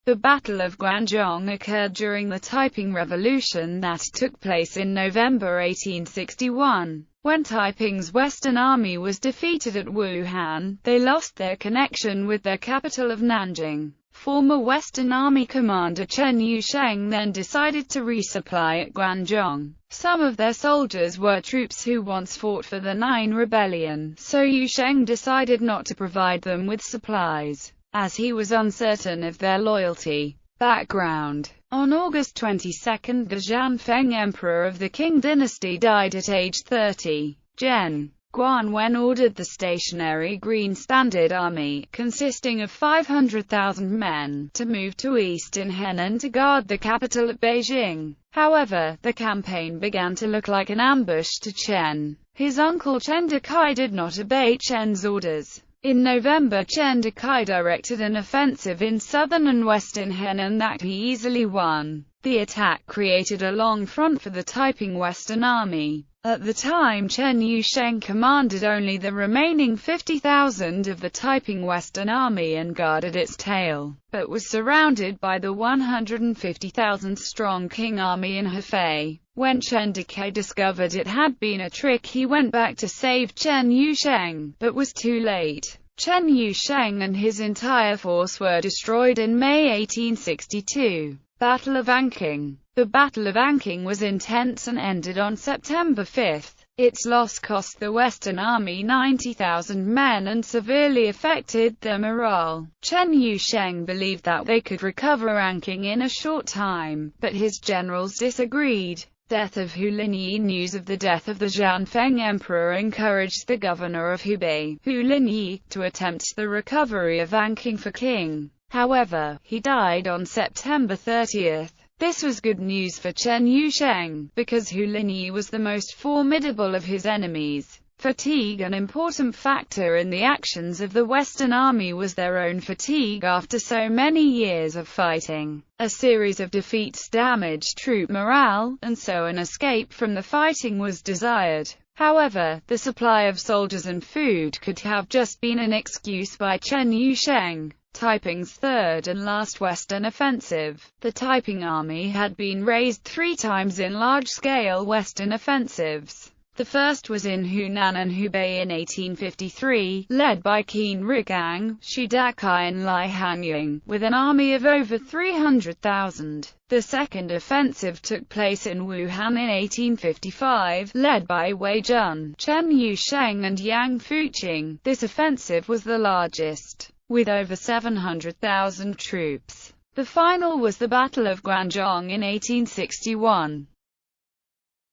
The Battle of Guanzhong occurred during the Taiping Revolution that took place in November 1861. When Taiping's Western Army was defeated at Wuhan, they lost their connection with their capital of Nanjing. Former Western Army commander Chen Yusheng then decided to resupply at Guanzhong. Some of their soldiers were troops who once fought for the Nine Rebellion, so Yusheng decided not to provide them with supplies, as he was uncertain of their loyalty. Background: on August 22, the Zhanfeng Emperor of the Qing dynasty died at age 30. Gen. Guan Wen ordered the Stationary Green Standard Army, consisting of 500,000 men, to move to eastern Henan to guard the capital at Beijing. However, the campaign began to look like an ambush to Chen. His uncle Chen Dekai did not obey Chen's orders. In November, Chen Dekai directed an offensive in southern and western Henan that he easily won. The attack created a long front for the Taiping Western Army. At the time, Chen Yusheng commanded only the remaining 50,000 of the Taiping Western Army and guarded its tail, but was surrounded by the 150,000-strong Qing army in Hefei. When Chen Dekai discovered it had been a trick, he went back to save Chen Yusheng, but was too late. Chen Yusheng and his entire force were destroyed in May 1862. Battle of Anqing. The Battle of Anqing was intense and ended on September 5. Its loss cost the Western Army 90,000 men and severely affected their morale. Chen Yusheng believed that they could recover Anqing in a short time, but his generals disagreed. Death of Hu Linyi. News of the death of the Zhanfeng Emperor encouraged the governor of Hubei, Hu Linyi, to attempt the recovery of Anqing for Qing. However, he died on September 30. This was good news for Chen Yusheng, because Hu Linyi was the most formidable of his enemies. Fatigue. An important factor in the actions of the Western Army was their own fatigue after so many years of fighting. A series of defeats damaged troop morale, and so an escape from the fighting was desired. However, the supply of soldiers and food could have just been an excuse by Chen Yusheng. Taiping's third and last Western offensive. The Taiping Army had been raised 3 times in large-scale Western offensives. The first was in Hunan and Hubei in 1853, led by Qin Rigang, Xu Dakai and Lai Hanying, with an army of over 300,000. The second offensive took place in Wuhan in 1855, led by Wei Jun, Chen Yusheng and Yang Fuqing. This offensive was the largest, with over 700,000 troops. The final was the Battle of Guanzhong in 1861.